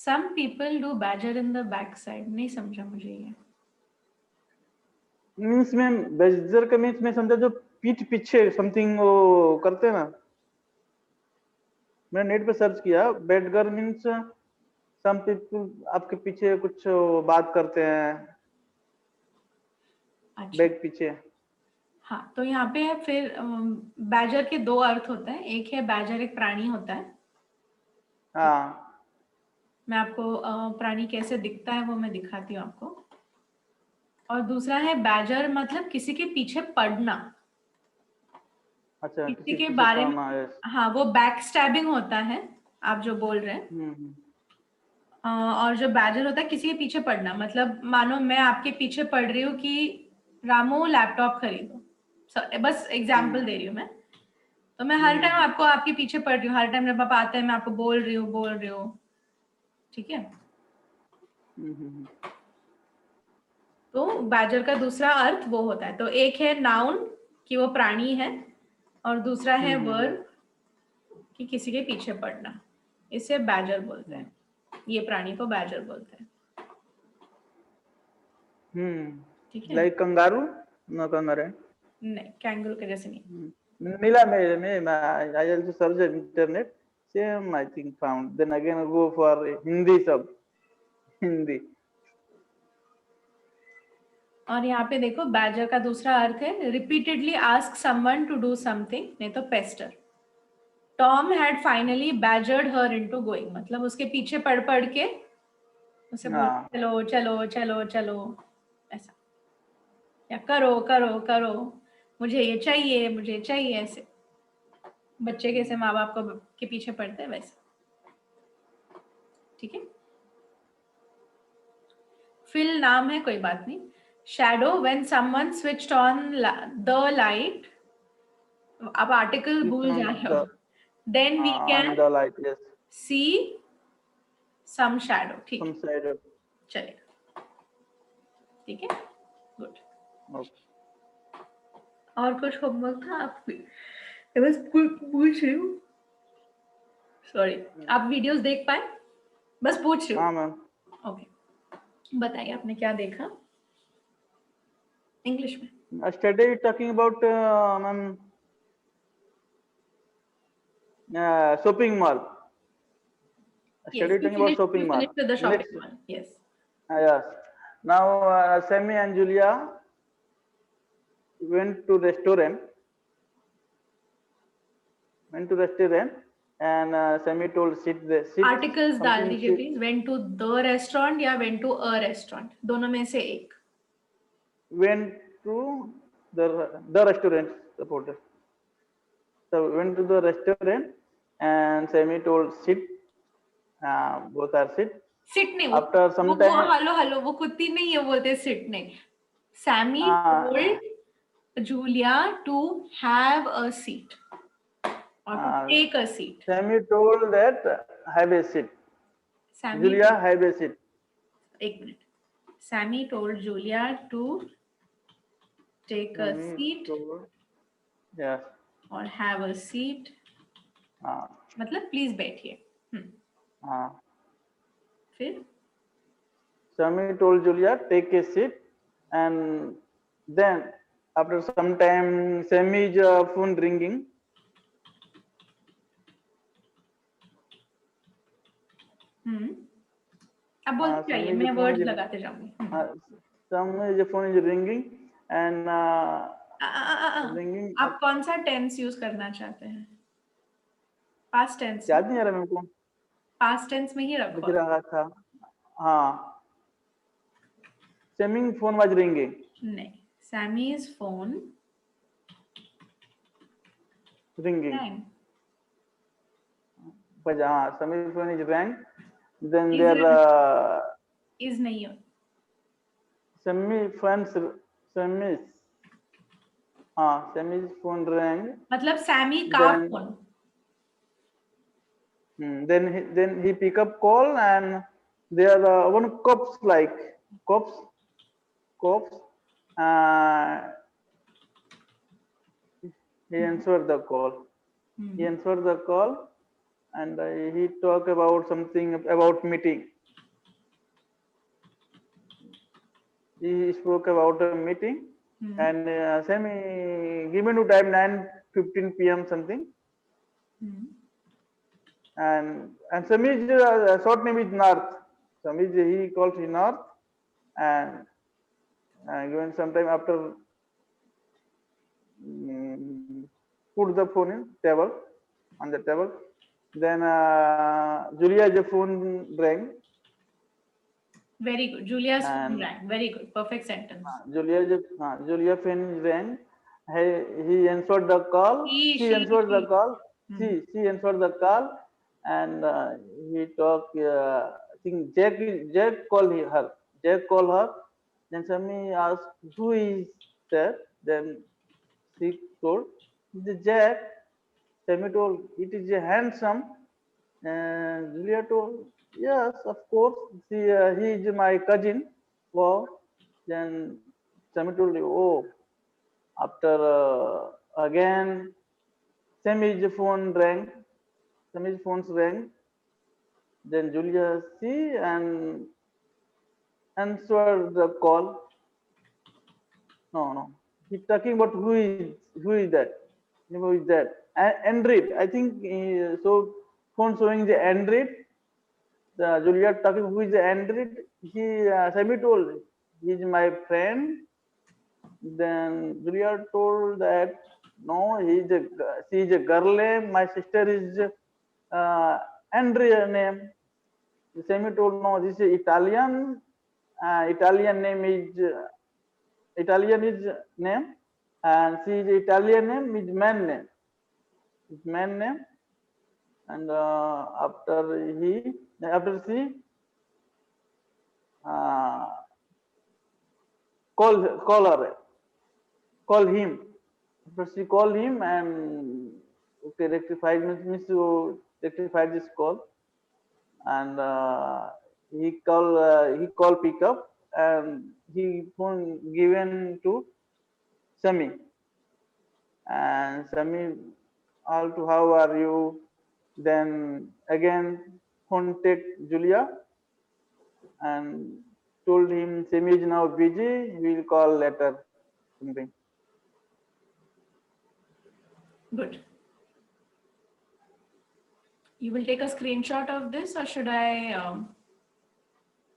Some people do badger in the backside. नहीं समझा मुझे ये. मीन्स में बेजर का मीन्स में समझा जो पीठ पीछे समथिंग वो करते हैं ना. मैंने नेट पे सर्च किया, बेडगर मीन्स सम पीपल आपके पीछे कुछ बात करते हैं. अच्छा. बैग पीछे. हाँ, तो यहाँ पे है फिर बैजर के दो अर्थ होते हैं. एक है बैजर एक प्राणी होता है. हाँ. मैं आपको प्राणी कैसे दिखता है वो मैं दिखाती हूँ आपको. और दूसरा है बैजर मतलब किसी के पीछे पड़ना. अच्छा, किसी किसी के पीछे बारे में. पड़ना है. हाँ, वो बैक स्टैबिंग होता है आप जो बोल रहे हैं. और जो बैजर होता है किसी के पीछे पड़ना, मतलब मानो मैं आपके पीछे पड़ रही हूँ कि रामू लैपटॉप खरीदो. बस एग्जाम्पल दे रही हूँ मैं. तो मैं हर टाइम आपको आपके पीछे पड़ रही हूँ. हर टाइम जब आप आते हैं मैं आपको बोल रही हूँ. ठीक है. तो बैजर का दूसरा अर्थ वो होता है. तो एक है नाउन कि वो प्राणी है, और दूसरा है वर्ब कि किसी के पीछे पड़ना. इसे बैजर बोलते हैं. ये प्राणी को बैजर बोलते हैं. ठीक है. Like kangaroo. No kangaroo. नहीं, कैंगरू के जैसे नहीं. मिला मेरे में. I also search internet. Same I think found. Then again go for Hindi. सब हिंदी. और यहाँ पे देखो बैजर का दूसरा अर्थ है repeatedly ask someone to do something, नहीं तो pester. Tom had finally badgered her into going, मतलब उसके पीछे पड़ के उसे बोल चलो चलो चलो चलो ऐसा, या करो करो करो, मुझे ये चाहिए ऐसे. बच्चे कैसे माँ बाप को के पीछे पड़ते हैं वैसे. ठीक है. फिल नाम है, कोई बात नहीं. Shadow when someone switched on the light. आप आर्टिकल भूल जा रहे हो. Then we can the light. Yes. See some shadow. ठीक सम है, साइड. चलेगा. ठीक है, गुड. ओके. और कुछ होमवर्क था आप बस पूछ रही हूँ. सॉरी, आप वीडियोस देख पाए? बस पूछ रही हूँ. हाँ मैम. ओके, बताइए आपने क्या देखा इंग्लिश में. Study talking about ma'am, shopping mall. Yes, Study talking about you shopping mall. finished with the shopping Next. mall. Yes. Yes. Now Sammy and Julia went to restaurant. And Sammy told sit there. Sit. Articles डाल Something दीजिए sit. Please. Went to the restaurant या went to a restaurant, दोनों में से एक. Went to the restaurant. Supporter. So went to the restaurant and Sammy told sit. Both are sit. Sit नहीं, After some वो time. Hello hello, वो कुत्ती नहीं है बोलते सिट नहीं. Sammy told Julia to have a seat और to take a seat. Sammy told that have a seat. Sammy, Julia have a seat. एक मिनट. Sammy told Julia to take a seat Yes. और have a seat, मतलब please बैठिए. फिर Sammy told Julia take a seat, and then after some time Sammy's phone ringing. अब बोलते चाहिए, मैं वर्ड्स लगाते जाऊंगी. Sammy's phone is ringing and ringing. आप कौन सा टेंस यूज करना चाहते हैं? Past tense. याद नहीं आ रहा मेरे को. पास्ट टेंस में ही दिख रखो. रहा था. हाँ. Sammy's phone was ringing. नहीं, Sammy's phone Ringing. But Sammy's phone is rang. Then there is नहीं हो. Sammy's phone rang. मतलब सैमी का फोन. Then he pick up call and there one cops. He answered the call. and he talked about something about meeting. He spoke about a meeting, and Sammy give me to time 9:15 p.m. something, and Sammy's short name is North. Sammy's he calls him North, and given sometime after put the phone in table on the table. Then Julia's phone rang. Very good. Julia's phone And rang. Very good. Perfect sentence. Julia phone rang. He answered the call. She answered the call. She answered the call, and he talked. I think Jack called her. Jack called her. Then Sammy asked, "Who is that?" Then she told, "It is Jack." Sammy told, "It is a handsome." And Julia told, "Yes, of course. He is my cousin." Wow. Then Sammy told, "Oh." After again, Sammy's phone rang. Sammy's phone rang. Then Julia see and answered the call. No, no. He's talking about who is that? Who is that? Android. I think so. Phone showing the Android. Julia talking who is the Android. Sammy told he is my friend. Then Julia told that no, she is a girl name. My sister is Andrea name. Sammy told no, this is Italian. Italian name is Italian is name, and she is Italian name is man name. It's man name, and after she uh, call her call him. First she called him and okay, means to rectify this call, and he call pickup, and he phone given to Sami, and Sami all to how are you? Then again contact Julia and told him Sami is now busy. He will call later something. Good. You will take a screenshot of this, or should I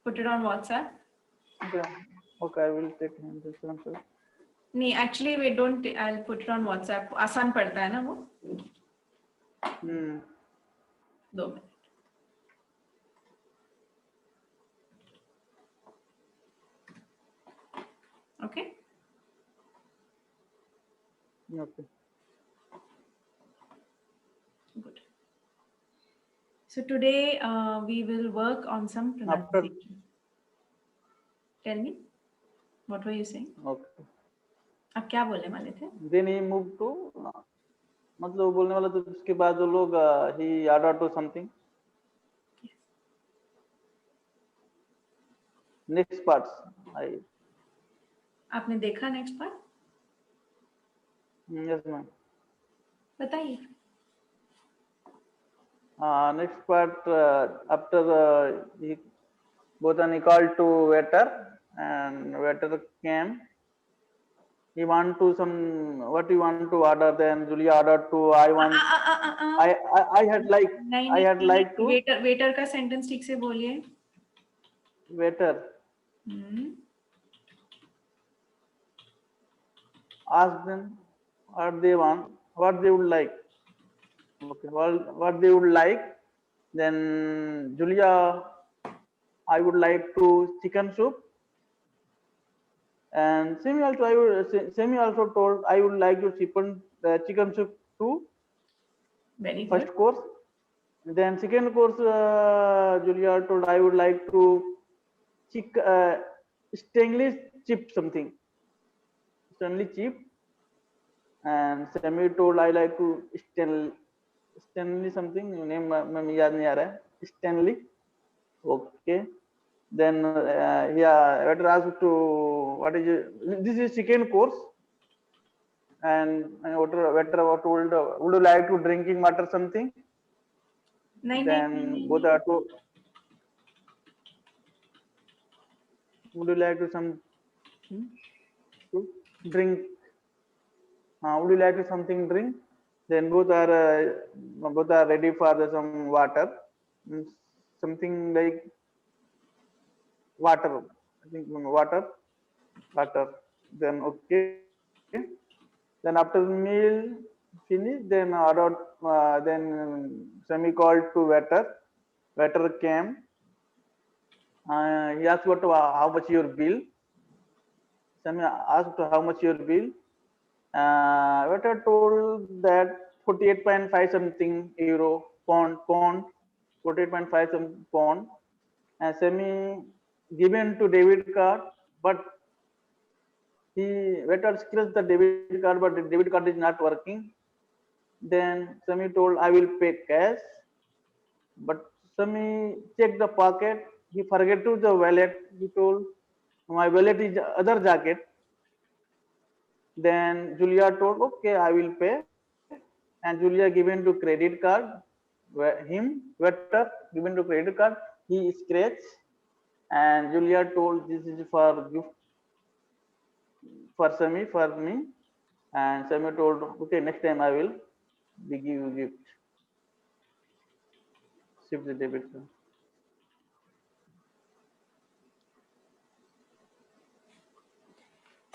put it on WhatsApp? Okay, I will take him this answer. नहीं, actually we don't. I'll put it on WhatsApp. आसान पड़ता है ना वो? 2 minutes. Okay. Okay. Good. So today we will work on some pronunciation. Tell me, what were you saying? Okay. आप क्या बोलने वाले थे? Then he moved to मतलब वो बोलने वाला तो उसके बाद वो लोग he ordered to something. Yes. Next parts आपने देखा next part? Yes ma'am. बताइए. Next part after he Botany called to waiter and waiter came. He want to what he want to order. Then Julia ordered to I had like to waiter का sentence ठीक से बोलिए. waiter ask them what they want, what they would like. Okay, what they would like. Then Julia, I would like to chicken soup. And Semi also told I would like to chicken soup too. Very first good. course. Then second course, Julia told I would like to stainless chip something. Stainless chip. And Sammy told I like to Stanley something name मैं याद नहीं आ रहा है Stanley. Okay. Then yeah, waiter asked to what is it? This is second course. And waiter told would you like to drinking water something? नहीं then नहीं both are to, would you like to some to drink, would you like to something drink, then both are ready for the some water. Mm, something like water, I think water, then okay, then after meal finish, then then Sami called to waiter came. He asked how much your bill. Sami asked how much your bill. Waiter told that 48.5 something euro pound 48.5 some pound, and Sami given to debit card, but he waiter scratched the debit card, but the debit card is not working. Then Sami told, I will pay cash. But Sami checked the pocket. He forget to the wallet. He told, my wallet is other jacket. Then Julia told, okay, I will pay. And Julia given to credit card. Waiter given to credit card. He scratched. And Julia told, this is for gift for Sami, for me. And Sami told, okay, next time I will give you gift. Shift the debit card.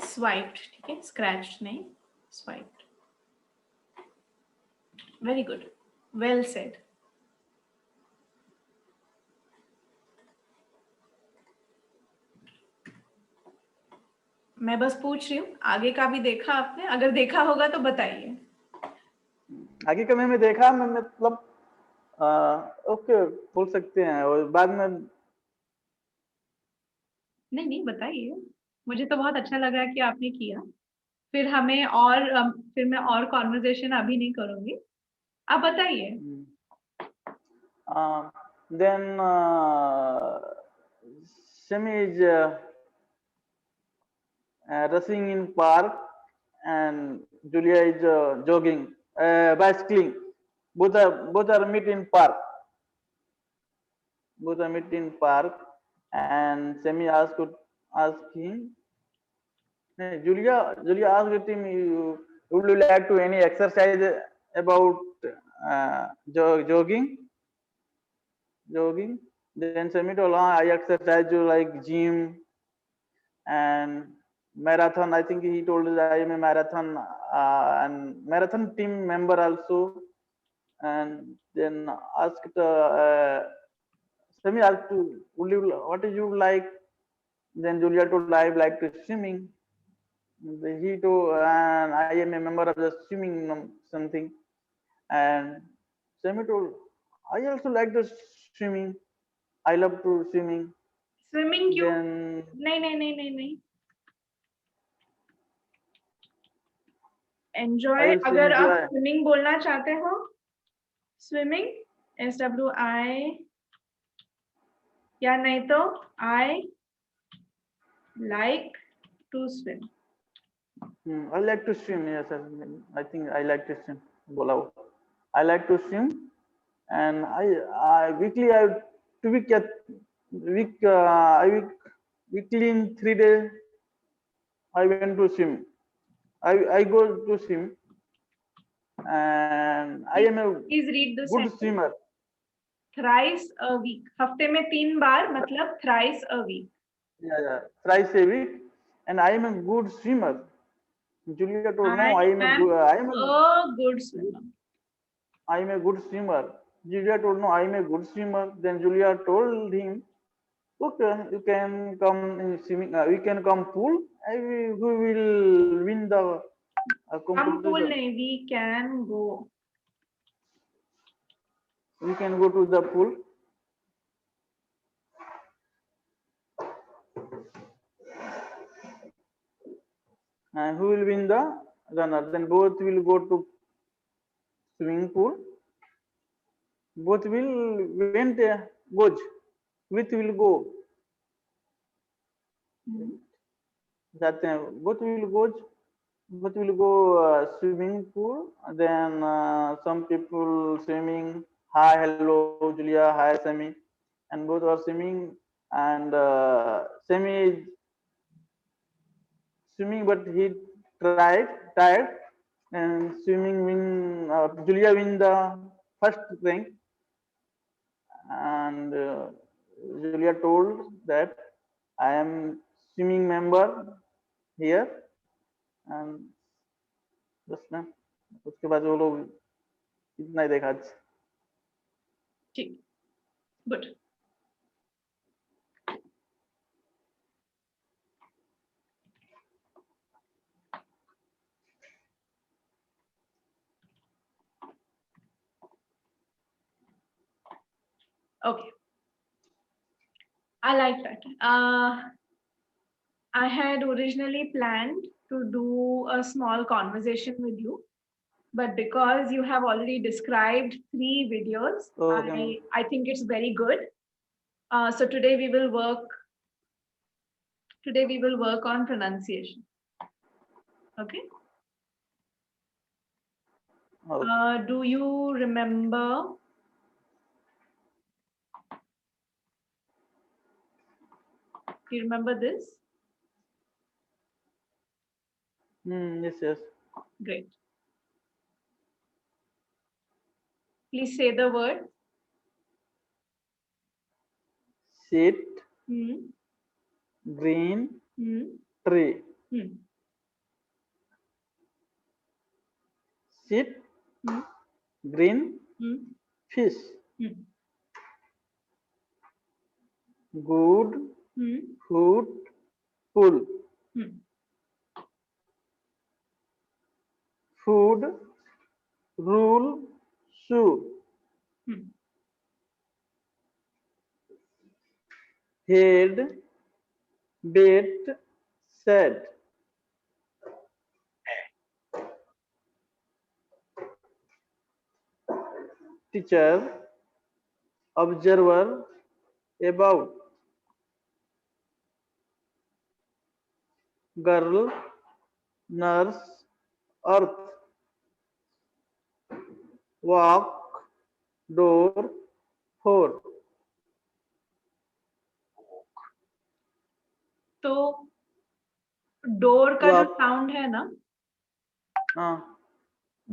Swiped, ठीक है, scratched नहीं, swiped. Very good, well said. मैं बस पूछ रही हूँ, आगे का भी देखा आपने? अगर देखा होगा तो बताइए. आगे का मैंने देखा, मैं मतलब ओके बोल सकते हैं, और बाद में नहीं बताइए, मुझे तो बहुत अच्छा लग रहा है कि आपने किया. फिर मैं और कॉन्वर्सेशन अभी नहीं करूंगी, आप बताइए. then Sami is rushing in park, and Julia is jogging, bicycling. Both are meet in park. Both are meet in park, and Sami asked him. Julia asked him, would you like to any exercise about jogging? Then Sami told, I exercise like gym and marathon. I think he told us I am a marathon and marathon team member also. And then asked Sami asked, what do you like? Then Julia told, I like to swimming. He told, and I am a member of the swimming something. And Sami told, I also like the swimming. I love to swimming. Swimming क्यों? नहीं. Enjoy, अगर आप swimming बोलना चाहते हो, swimming SWI, या नहीं तो I like to swim. I like to swim. Yes, I think I like to swim. बोला, I like to swim, and I weekly weekly in 3 days I went to swim. I go to swim, and I am a good swimmer. Thrice a week. हफ्ते में 3 बार, मतलब thrice a week. Yeah, thrice a week, and I am a good swimmer. Julia told, no, I am a good swimmer. I am a good swimmer. Julia told, no, I am a good swimmer. Then Julia told him, okay, you can come in swimming. We can come pool. Who will win the competition? Pool nahi, we can go. We can go to the pool. And who will win the runner? Then both will go to swimming pool. Both will went goes. With will go. जाते हैं. Both will go swimming pool. Then some people swimming hi, hello, Julia, hi, Semi, and both are swimming, and Semi is swimming, but he tired, and swimming win. Julia win the first rank, and Julia told that I am swimming member here, and बस ना उसके बाद वो लोग इतना ही देखा आज. ठीक, good. Okay, I like that. I had originally planned to do a small conversation with you, but because you have already described 3 videos, Okay. I think it's very good. So today we will work on pronunciation. Okay. Okay. Do you remember this? Yes. Great. Please say the word. Sit. Green. Tree. Sit. Green. Fish. Good. Food. Pool. Food. Rule. Shoe. Head. Bed. Said. Teacher. Observer. About. Girl. Nurse. Earth. Walk. Door. For. तो door का जो sound है ना,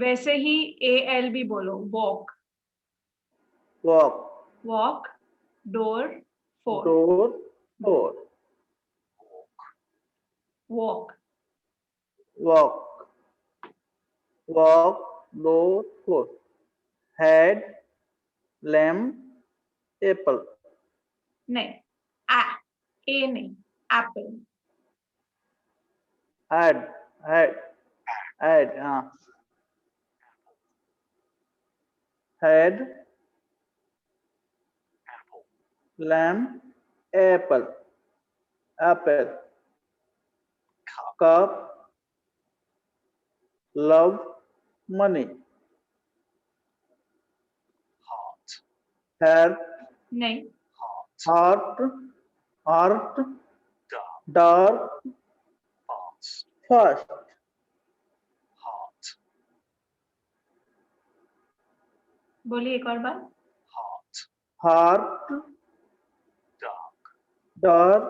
वैसे ही AL भी बोलो. Walk. Walk. Door. Four. Walk. Door. Four. Head. Lamp. Apple. नहीं, a नहीं, apple. Head. Head. Lamp. Apple. Cup. Love. Money. Health. नहीं. हार्ट. डार्क. फास्ट. बोलिए एक और बार. Heart. Dark.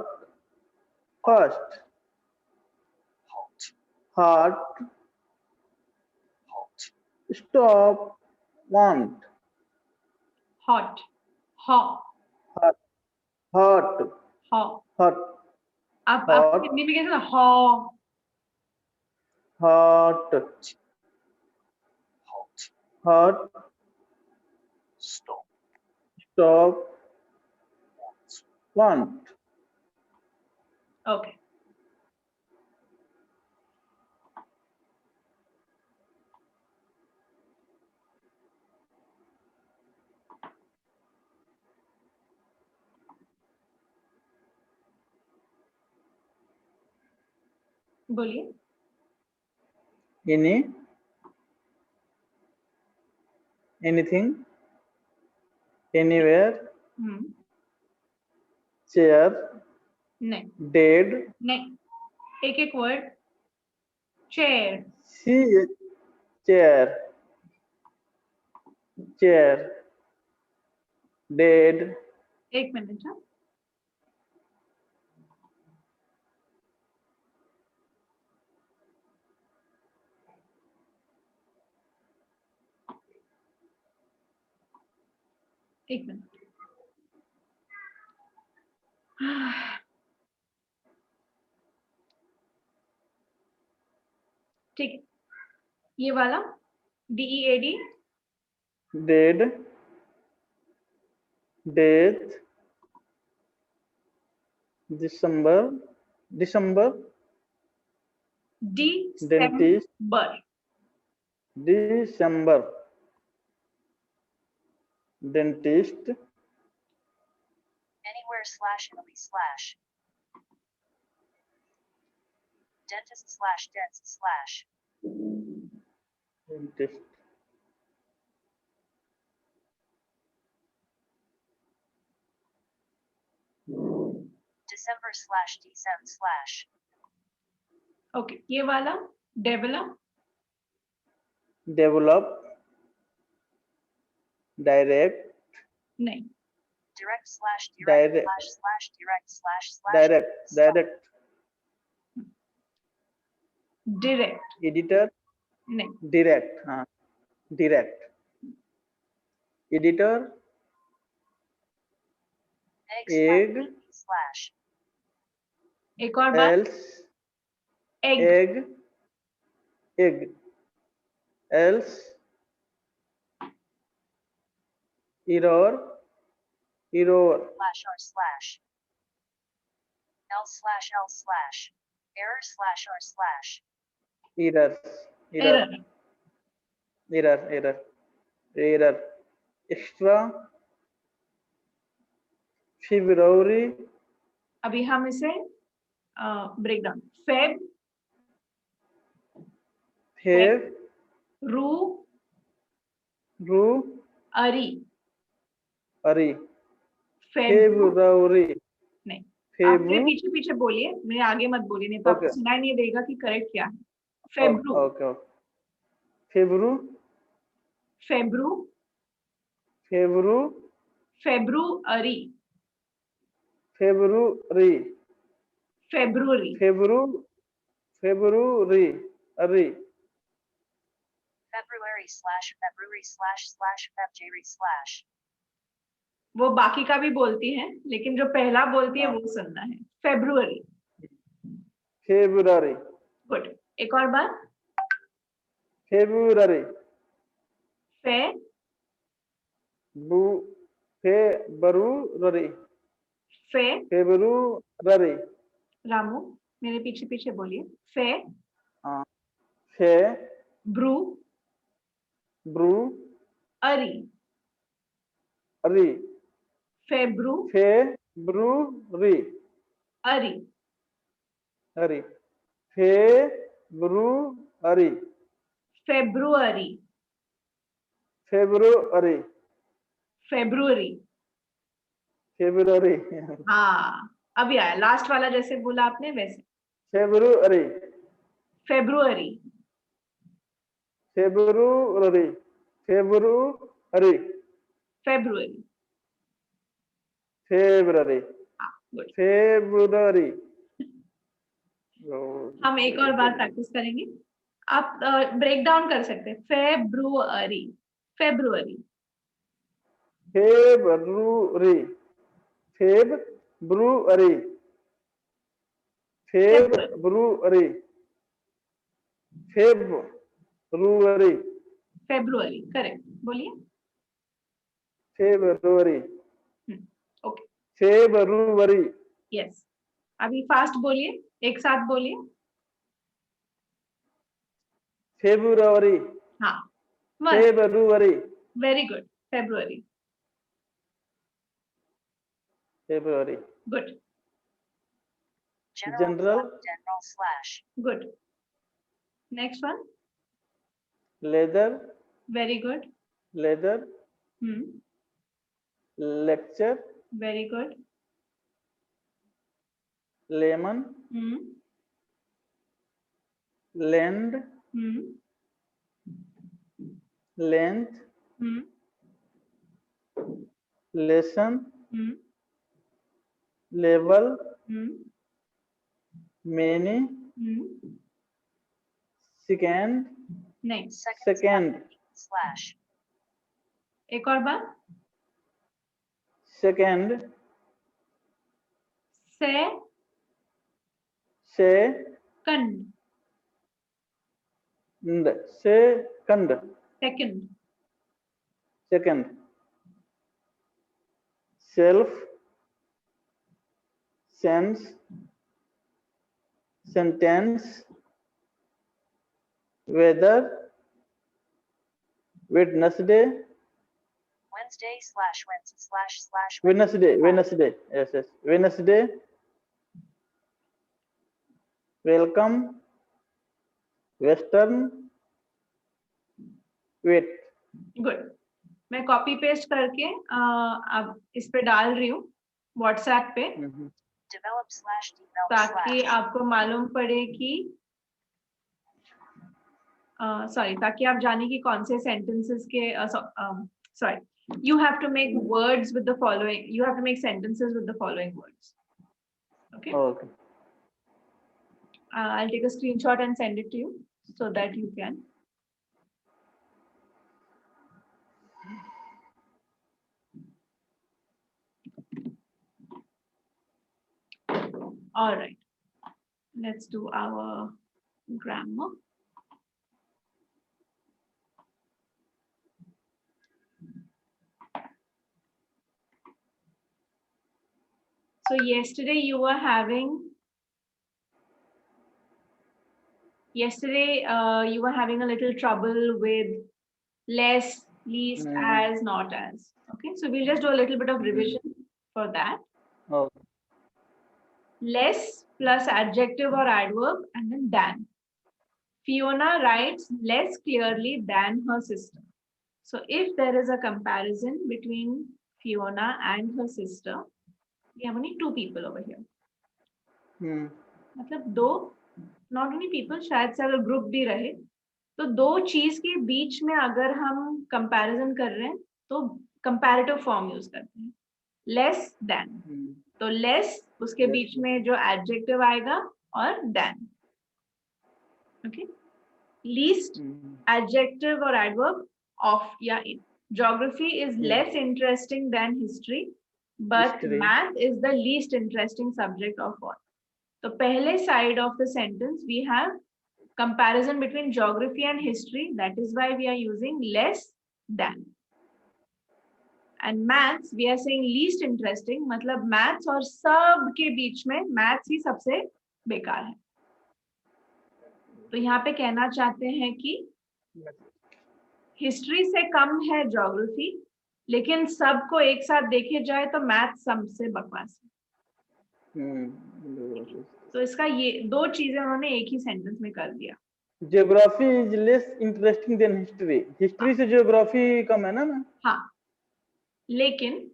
Fast. Heart. Stop. Want. Hot. Hot. आप हिंदी में कैसे? हॉट. स्टॉप. वांट. ओके. बोलिए. Anything. Anywhere. Chair. नहीं. Dead. नहीं, एक वर्ड. चेयर. चेयर. dead, एक मिनट। हाँ, एक मिनट। ठीक है, ये वाला DEAD, dead, death, December, dentist, December, dentist, anywhere/Italy/ dentist/dentist/ dentist, December/Decem/. Okay, ये वाला develop, develop, direct, नहीं, direct/direct/direct//direct, direct, editor, नहीं, direct, हाँ, direct, editor, egg, egg/slash एक और बार, else, egg, egg, else, error, /r/, l/l/, error/r/, error, error, extra, February, अभी हम इसे ब्रेक डाउन, फेब, रू, अरी, February, नहीं, आप मेरे पीछे पीछे बोलिए, मेरे आगे मत बोलिए, नहीं तो आपको सुनाई नहीं देगा कि करेक्ट क्या है। फेब्रू, फेब्रू, फेब्रू, फेब्रू, फेब्रुअरी, फेब्रुअरी, फेब्रुअरी, फेब्रुअरी, अरी, February/February//February/. वो बाकी का भी बोलती है, लेकिन जो पहला बोलती है वो सुनना है। फेब्रुअरी, फेब्रुअरी, गुड, एक और बार, फेब्रुअरी, फे, फेब्रुअरी, फे, फेब्रुअरी, रामू मेरे पीछे पीछे बोलिए, फे, फे, ब्रू, ब्रू, अरी, अरी, फेब्रू, फेब्रुअरी, अरी, अरी, February, February, February, February, February, हाँ अभी आया, लास्ट वाला जैसे बोला आपने वैसे, February, February, February, February, February, February, हाँ गुड। फेब्रुअरी। हम एक और बार प्रैक्टिस करेंगे, आप ब्रेक डाउन कर सकते हैं, February, February, February, February, February, February, February, correct, बोलिए। फेब्रुअरी, ओके, फेब्रुअरी, यस, अभी फास्ट बोलिए, एक साथ बोलिए। फेब्रुअरी, हाँ, February, very good, February, February, good, general, /. Good, next one, leather, very good, leather, lecture, very good, lemon, land, length, lesson, हम्म level, हम्म many, हम्म second, नहीं, second, slash, एक और बार, second, से second, second, second, second, self, sense, sentence, weather, Wednesday, Wednesday slash Wednesday slash slash Wednesday, yes, Wednesday, welcome, western, wait. Good. मैं copy paste करके अब इस पे डाल रही हूँ व्हाट्सएप पे, develop slash develop ताकि slash आपको मालूम पड़े कि सॉरी, ताकि आप जाने कि कौन से सेंटेंसेस के sorry, you have to make words with the following, you have to make sentences with the following words. Okay. Okay. I'll take a screenshot and send it to you so that you can. All right, let's do our grammar. So yesterday you were having a little trouble with less, least, as, not as. Okay, so we'll just do a little bit of revision for that. Okay. Less plus adjective or adverb and then than. Fiona writes less clearly than her sister. So if there is a comparison between Fiona and her sister, we have only two people over here. मतलब दो, not only people, शायद से अगर group भी रहे तो दो चीज के बीच में अगर हम कंपैरिजन कर रहे हैं तो कंपैरेटिव फॉर्म यूज करते हैं, लेस देन। तो लेस उसके बीच में जो एडजेक्टिव आएगा और देन। ओके, लीस्ट एडजेक्टिव और एडवर्ब ऑफ या इन। Geography is less interesting than history, but math is the least interesting subject of all. So पहले side of the sentence we have comparison between geography and history. That is why we are using less than. And maths we are saying least interesting. मतलब maths और सब के बीच में maths ही सबसे बेकार है। तो यहाँ पे कहना चाहते हैं कि हिस्ट्री से कम है ज्योग्राफी, लेकिन सबको एक साथ देखे जाए तो मैथ सबसे बकवास है। तो इसका ये दो चीजें उन्होंने एक ही सेंटेंस में कर दिया। Geography is less interesting than history. History से ज्योग्राफी कम है ना मैम? हाँ, लेकिन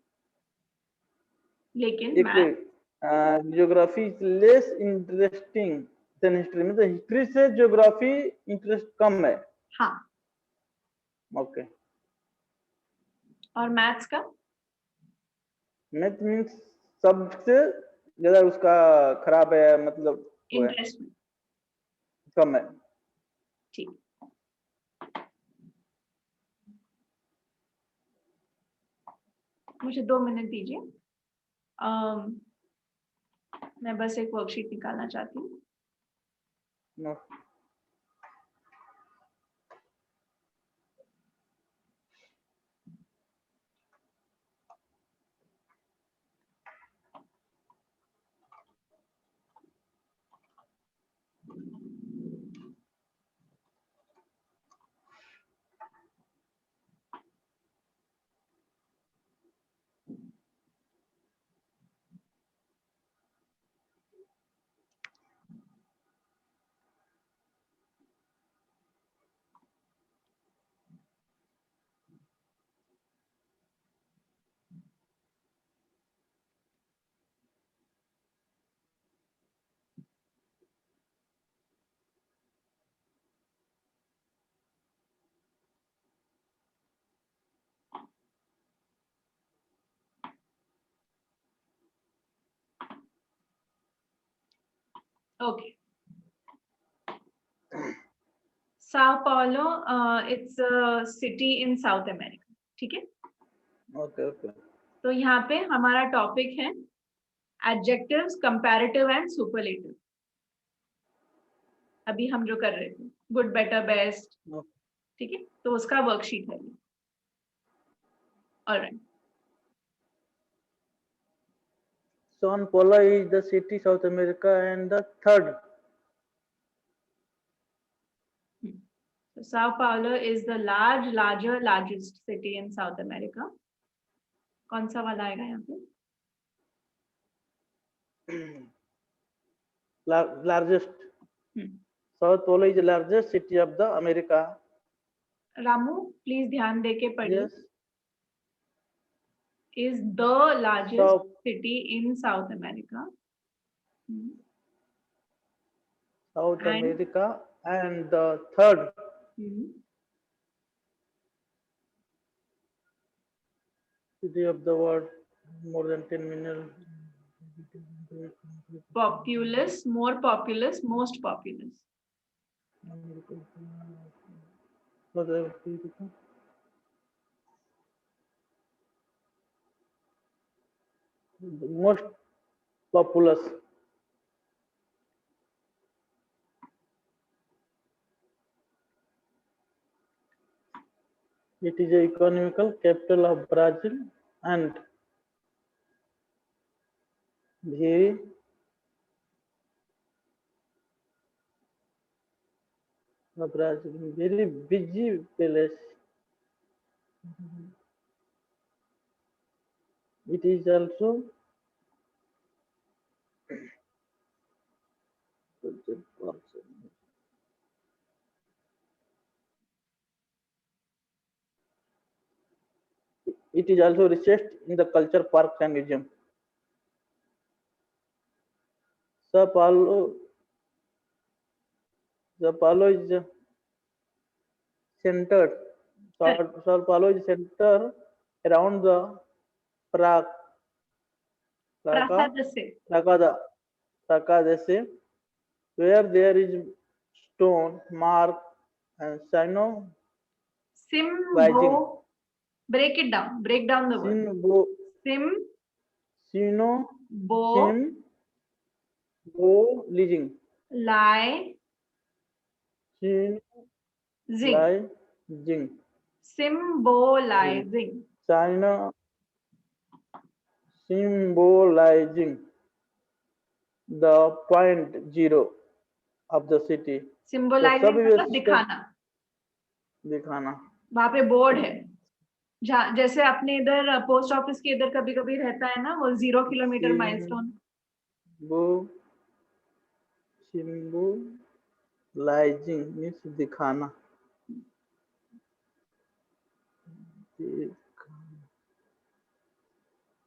geography is less interesting than history, मतलब हिस्ट्री से ज्योग्राफी इंटरेस्ट कम है। हाँ, ओके। और मैथ्स का? मैथ मींस सबसे ज्यादा उसका खराब है, मतलब इंटरेस्ट कम है। ठीक, मुझे 2 मिनट दीजिए। मैं बस एक वर्कशीट निकालना चाहती हूँ। Okay. Sao Paulo, it's a city in South America. ठीक है? Okay, okay. तो यहाँ पे हमारा टॉपिक है adjectives, comparative and superlative. अभी हम जो कर रहे थे, good, better, best. ठीक है? तो उसका वर्कशीट है ये. All right. Sao Paulo is the city South America and the third. So Sao Paulo is the largest city in South America. कौन सा वाला आएगा यहाँ पे? Largest. Sao Paulo is the largest city of the America. Ramu, please ध्यान दे के पढ़िए. Yes. Is the largest city in South America. South America and the third. City of the world, more than 10 million. Populous, more populous, most populous. Most populous. It is the economical capital of Brazil and very busy place. It is also researched in the culture park and museum. Sao Paulo is centered. Sao Paulo is centered around the Praça, where there is stone, mark, and Simbo. Break it down. Break down the word. Symbolizing. Symbolizing. Symbolizing the point zero of the city. Symbolizing मतलब दिखाना. वहाँ पे board है. जैसे अपने इधर post office के इधर कभी कभी रहता है ना, वो 0 किलोमीटर माइलस्टोन. वो symbolizing means दिखाना.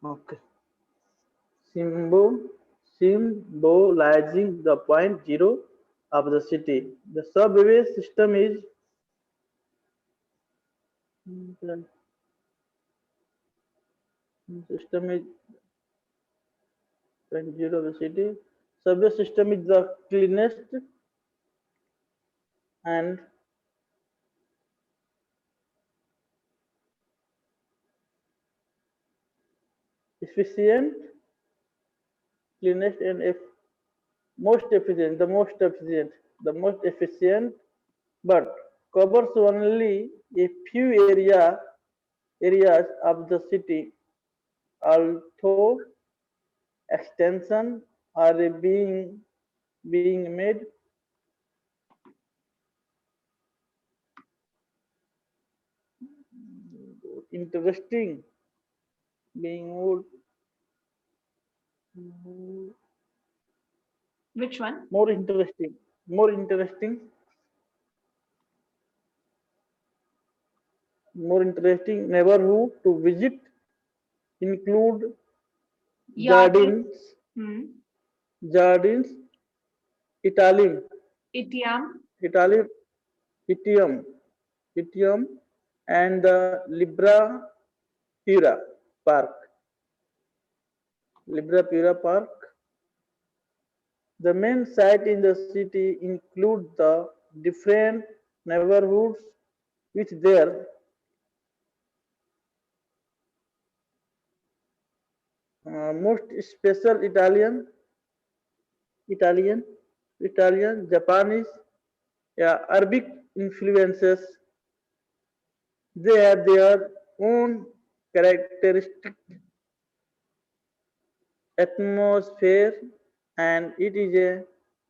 Okay. Symbolizing the point zero of the city. The subway system is point zero of the city. Subway system is the cleanest and efficient, cleanest and most efficient, but covers only a few areas of the city, although extension are being made. Interesting. Which one? More interesting. Neighborhood to visit include Jardins, Itium, and the Libra Pura Park. The main sight in the city include the different neighborhoods with their most special Italian, Japanese, Arabic influences. They have their own characteristic atmosphere, and it is a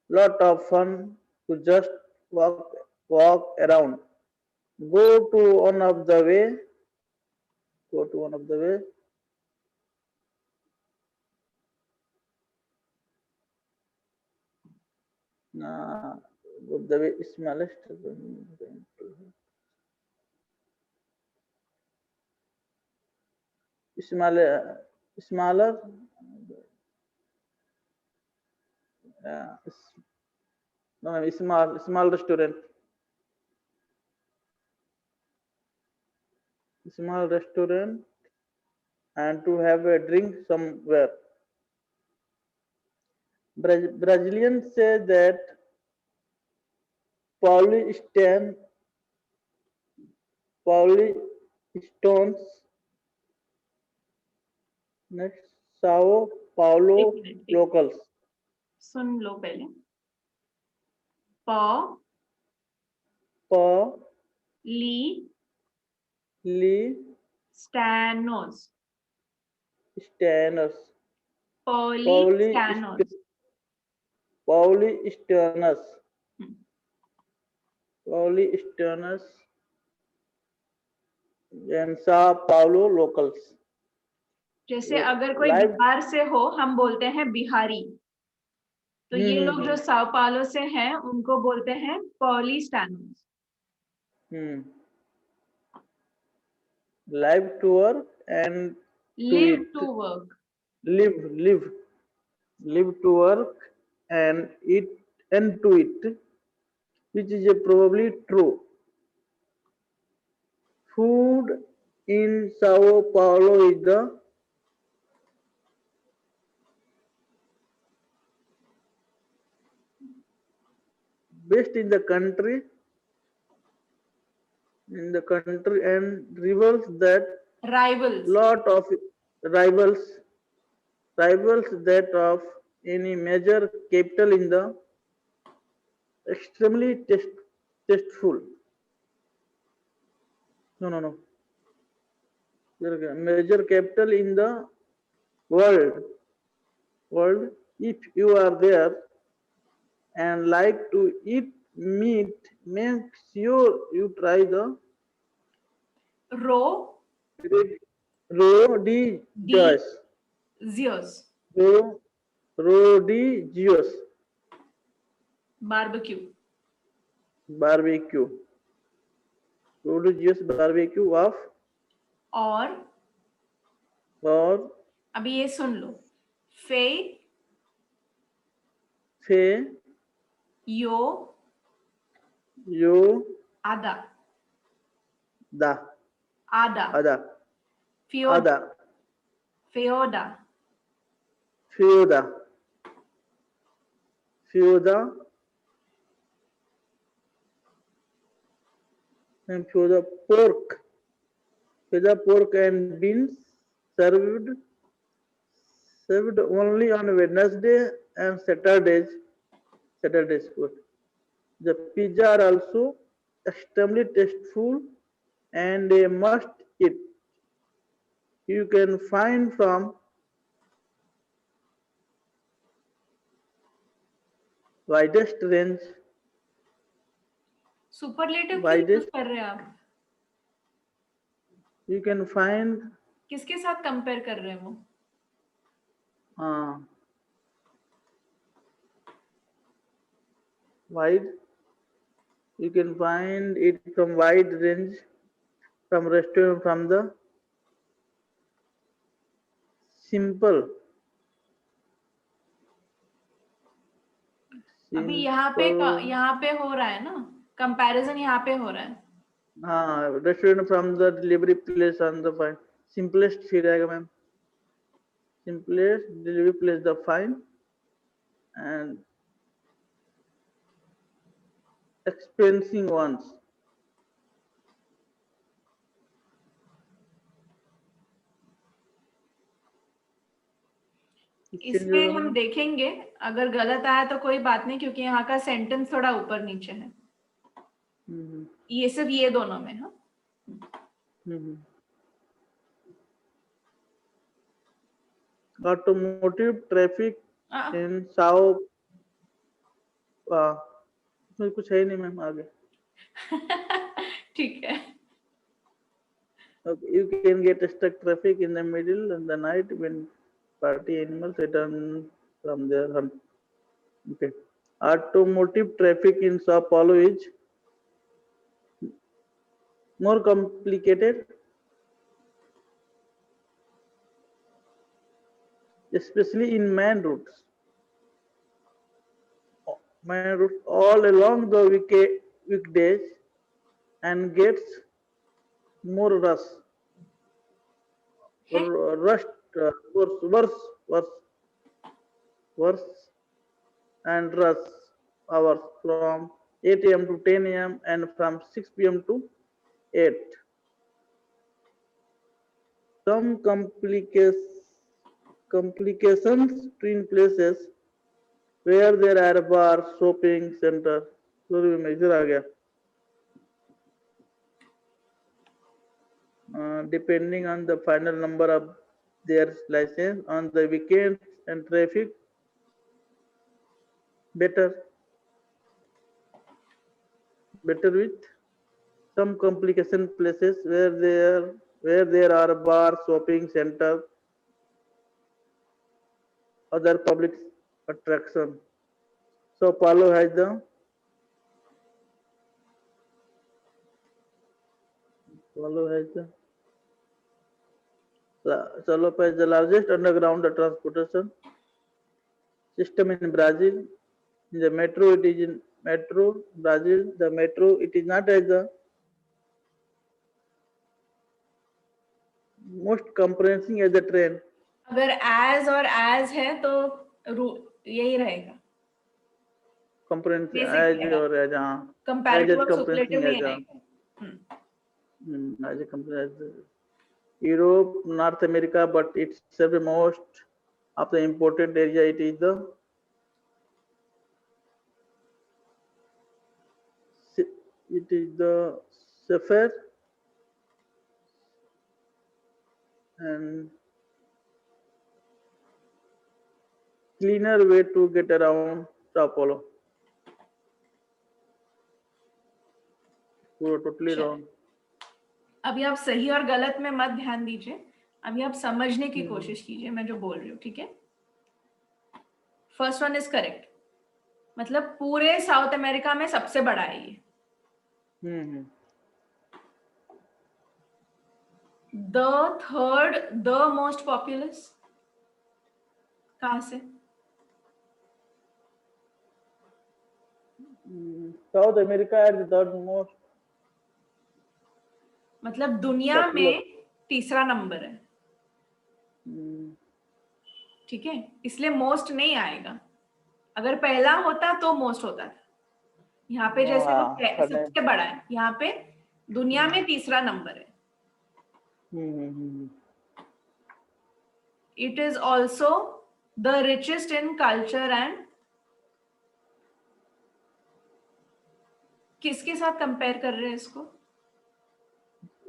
lot of fun to just walk around. Go to one of the way. Go to one of the way. Uh, the way smallest. Smaller, no, small restaurant, and to have a drink somewhere. Brazilians say that Paulistones next Sao Paulo एक minute, एक locals. सुन लो पहले. Paulistanos. Paulistanos. Paulistanos. Paulistanos. Paulistanos and Sao Paulo locals. जैसे अगर कोई बिहार से हो, हम बोलते हैं बिहारी. तो ये लोग जो साओ पालो से हैं, उनको बोलते हैं पॉलिस्टानोस. Live to work and live to work. Live to work and eat and to eat, which is probably true. Food in Sao Paulo is the best in the country, and rivals lot of rivals that of any major capital in the extremely tasteful. No. Major capital in the world. If you are there and like to eat meat, make sure you try the rodriguez. Barbecue. Rodriguez barbecue of और अभी ये सुन लो. फे यो आदा feoda and pork and beans served only on Wednesday and Saturdays food. The pizza are also extremely tasteful and a must eat. You can find from widest range. Superlative क्यों use कर रहे हैं आप? You can find. किसके साथ compare कर रहे हैं वो? Wide. You can find it from wide range, from restaurant, from the simple. अभी यहाँ पे हो रहा है ना, कंपैरिजन यहाँ पे हो रहा है. Restaurant from the delivery place on the fine. Simplest फिर आएगा ma'am. Simplest delivery place the fine, and experiencing ones. इसमें हम देखेंगे, अगर गलत आया तो कोई बात नहीं, क्योंकि यहाँ का सेंटेंस थोड़ा ऊपर नीचे है। ये सिर्फ ये दोनों में। हाँ, ऑटोमोटिव ट्रैफिक इन साओ, इसमें कुछ है ही नहीं मैम आगे। ठीक है। Okay, you can get stuck traffic in the middle of the night when party animals return from their hunt. Okay. Automotive traffic in Sao Paulo is more complicated, especially in main routes. Main routes all along the weekdays, and gets more rush. Rushed, worse and rush hours from 8 a.m. to 10 a.m. and from 6 p.m. to 8. Some complications between places where there are bars, shopping center. इधर आ गया. Depending on the final number of their license on the weekends and traffic better with some complication places where there are bars, shopping center, other public attraction. So Paulo has the largest underground transportation system in Brazil. In the metro, it is in Brazil. The metro, it is not as the most comprehensive as the train. अगर as और as है तो यही रहेगा, comprehensive as और as, हाँ, comparative और superlative में आएगा। as a comprehensive. Europe, North America, but it's the most of the important area. It is the safer and cleaner way to get around Sao Paulo. Totally wrong. अभी आप सही और गलत में मत ध्यान दीजिए, अभी आप समझने की कोशिश कीजिए मैं जो बोल रही हूँ, ठीक है? फर्स्ट वन इज करेक्ट, मतलब पूरे साउथ अमेरिका में सबसे बड़ा है ये। The third the most populous कहाँ से? South America at the third most, मतलब दुनिया में तीसरा नंबर है, ठीक है? इसलिए मोस्ट नहीं आएगा, अगर पहला होता तो मोस्ट होता था। यहाँ पे जैसे वो सबसे बड़ा है, यहाँ पे दुनिया में तीसरा नंबर है। It is also the richest in culture and, किसके साथ कंपेयर कर रहे हैं इसको?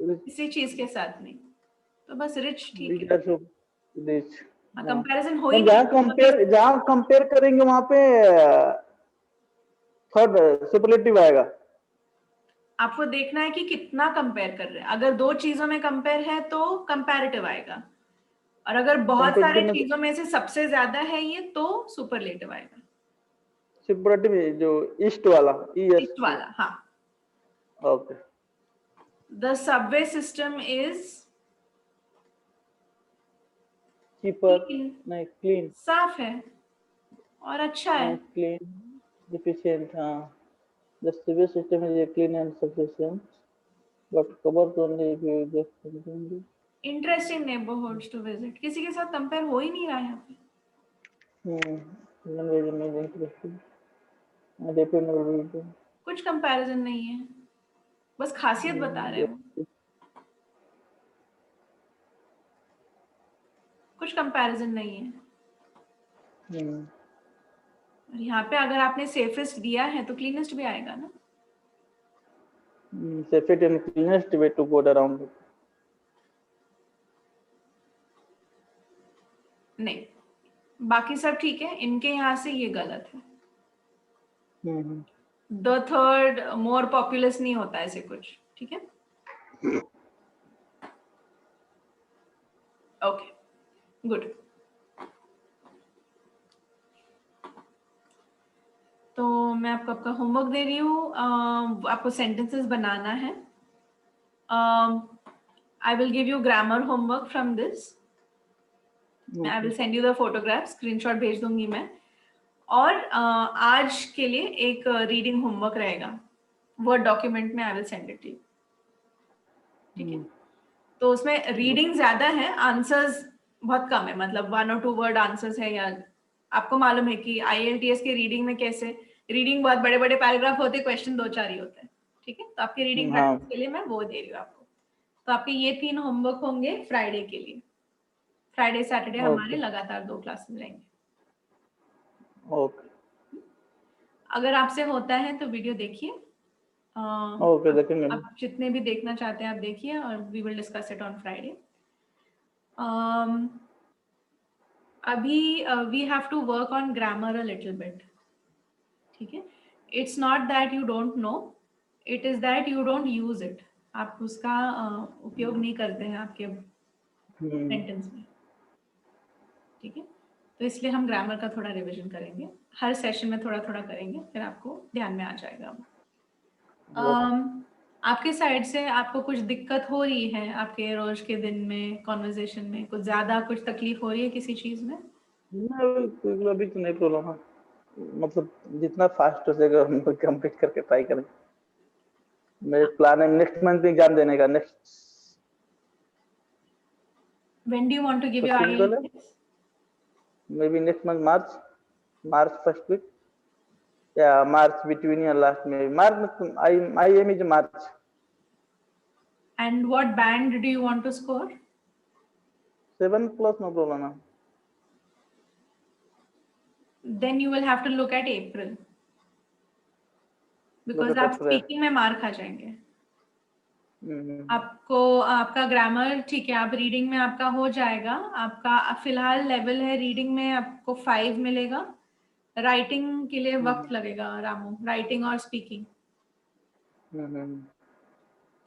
किसी चीज के साथ नहीं, तो बस रिच ठीक है, कंपैरिजन हो ही नहीं। जहाँ कंपेयर करेंगे वहां पे थर्ड सुपरलेटिव आएगा। आपको देखना है कि कितना कंपेयर कर रहे हैं, अगर दो चीजों में कंपेयर है तो कंपैरेटिव आएगा, और अगर बहुत सारे चीजों में से सबसे ज्यादा है ये तो सुपरलेटिव आएगा। सुपरलेटिव जो ईस्ट वाला, ईस्ट वाला, हाँ। Okay. The Subway system is cheaper, नहीं क्लीन, साफ है और अच्छा है। क्लीन, एफिशिएंट, हाँ। The subway system is clean and sufficient, but covers only if you just continue. Interesting neighborhoods to visit. किसी के साथ कंपेयर हो ही नहीं रहा है यहाँ पे। Very interesting. Depend on region. कुछ कंपैरिजन नहीं है, बस खासियत बता रहे हैं, कुछ कंपैरिजन नहीं है। और यहाँ पे अगर आपने सेफेस्ट दिया है तो क्लीनेस्ट भी आएगा ना। Safest and cleanest way to go around. नहीं, बाकी सब ठीक है, इनके यहाँ से ये गलत है। द थर्ड मोर पॉपुलस नहीं होता ऐसे कुछ, ठीक है। Okay, good. तो मैं आपको आपका होमवर्क दे रही हूँ, आपको सेंटेंसेस बनाना है। I will give you grammar homework from this. I will send you the photograph, screenshot भेज दूंगी मैं। और आज के लिए एक रीडिंग होमवर्क रहेगा, वर्ड डॉक्यूमेंट में I will send it to you, ठीक है। तो उसमें रीडिंग ज्यादा है, आंसर्स बहुत कम है, मतलब 1 और 2 वर्ड आंसर्स है। या आपको मालूम है कि IELTS के रीडिंग में कैसे रीडिंग बहुत बड़े बड़े पैराग्राफ होते, क्वेश्चन 2-4 ही होते हैं, ठीक है। तो आपकी रीडिंग प्रैक्टिस के लिए मैं वो दे रही हूँ आपको। तो आपके ये 3 होमवर्क होंगे फ्राइडे के लिए। फ्राइडे सैटरडे हमारे लगातार 2 क्लासेस रहेंगे। ओके, अगर आपसे होता है तो वीडियो देखिए। ओके, देखेंगे। आप जितने भी देखना चाहते हैं आप देखिए, और we will discuss it on Friday. अभी we have to work on grammar a little bit, ठीक है। It's not that you don't know, it is that you don't use it. आप उसका उपयोग नहीं करते हैं आपके सेंटेंस में, ठीक है। तो इसलिए हम ग्रामर का थोड़ा रिवीजन करेंगे, हर सेशन में थोड़ा थोड़ा करेंगे, फिर आपको ध्यान में आ जाएगा। आपके साइड से आपको कुछ दिक्कत हो रही है आपके रोज के दिन में, कॉन्वर्जेशन में कुछ ज्यादा कुछ तकलीफ हो रही है किसी चीज में? नहीं, अभी तो नहीं प्रॉब्लम है, मतलब जितना फास्ट हो सकेगा हम कंप्लीट करके ट्राई करेंगे। मेरे प्लान है नेक्स्ट मंथ में एग्जाम देने का। Next when do you want to give your IELTS? maybe next month, March first week. Yeah, March between your last maybe March. I aim is March. And what band do you want to score? 7+, no problem. Then you will have to look at April, because आप speaking में मार खा जाएंगे। आपको आपका grammar ठीक है, आप रीडिंग में आपका हो जाएगा, आपका फिलहाल लेवल है रीडिंग में आपको 5 मिलेगा। राइटिंग के लिए वक्त लगेगा रामू, राइटिंग और स्पीकिंग,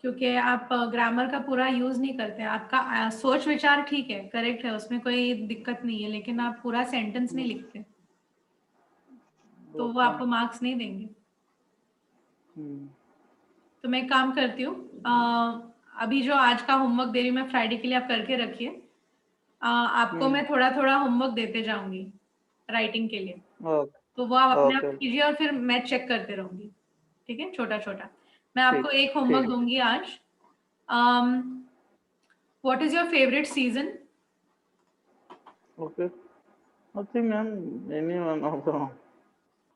क्योंकि आप ग्रामर का पूरा यूज नहीं करते। आपका सोच विचार ठीक है, करेक्ट है, उसमें कोई दिक्कत नहीं है, लेकिन आप पूरा सेंटेंस नहीं लिखते, तो वो आपको मार्क्स नहीं देंगे। तो मैं काम करती हूँ, अभी जो आज का होमवर्क दे रही हूँ मैं फ्राइडे के लिए, आप करके रखिए। आपको मैं थोड़ा थोड़ा होमवर्क देते जाऊंगी राइटिंग के लिए, तो वो आप अपने आप कीजिए और फिर मैं चेक करते रहूंगी, ठीक है, छोटा छोटा। मैं आपको एक होमवर्क दूंगी आज। What is your favourite season? Okay, nothing ma'am, anyone of the,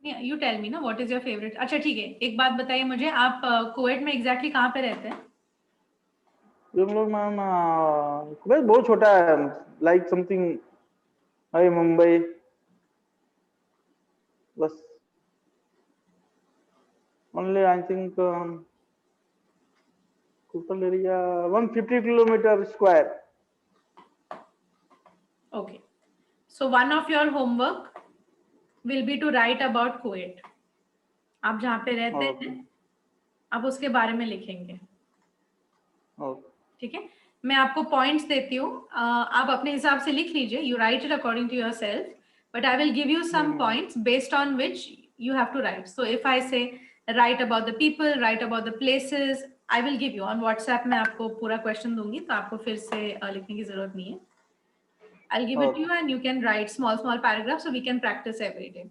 you tell me ना व्हाट इज योर फेवरेट। अच्छा ठीक है, एक बात बताइए मुझे, आप कुवैत में एग्जैक्टली कहाँ पे रहते हैं? हम लोग मैम कुवैत बहुत छोटा है, लाइक समथिंग है मुंबई बस, only I think total area 150 kilometre square. Okay, so one of your homework will be to write about Kuwait. आप जहाँ पे रहते हैं आप उसके बारे में लिखेंगे, ठीक है। मैं आपको पॉइंट्स देती हूँ, आप अपने हिसाब से लिख लीजिए, you write it according to yourself, but I will give you some points based on which you have to write. So if I say write about the people, write about the places, I will give you on WhatsApp में आपको पूरा question दूंगी, तो आपको फिर से लिखने की जरूरत नहीं है। I'll give it to you and you can write small paragraphs so we can practice every day.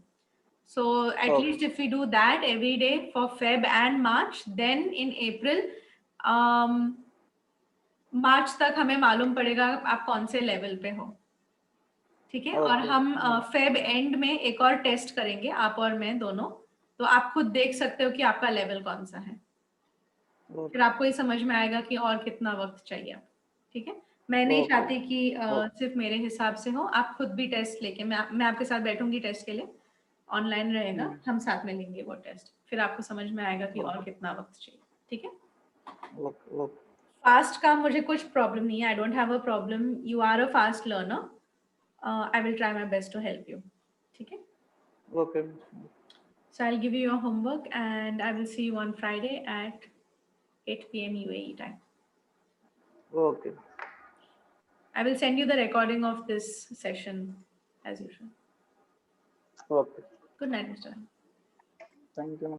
So at least if we do that every day for Feb and March, then in April, मार्च तक हमें मालूम पड़ेगा आप कौन से level पे हो, ठीक है। और हम फेब एंड में एक और टेस्ट करेंगे, आप और मैं दोनों, तो आप खुद देख सकते हो कि आपका लेवल कौन सा है, फिर आपको ये समझ में आएगा कि और कितना वक्त चाहिए आप, ठीक है। मैं नहीं चाहती कि सिर्फ मेरे हिसाब से हो, आप खुद भी टेस्ट लेके, मैं आपके साथ बैठूंगी टेस्ट के लिए, ऑनलाइन रहेगा, हम साथ में लेंगे वो टेस्ट, फिर आपको समझ में आएगा कि और कितना वक्त चाहिए, ठीक है। फास्ट का मुझे कुछ प्रॉब्लम नहीं है, I don't have a problem, you are a fast learner, I will try my best to help you, ठीक है। Okay. So I'll give you your homework and I will see you on Friday at 8 p.m. UAE time. Okay. I will send you the recording of this session as usual. Okay. Good night, Mr. Thank you.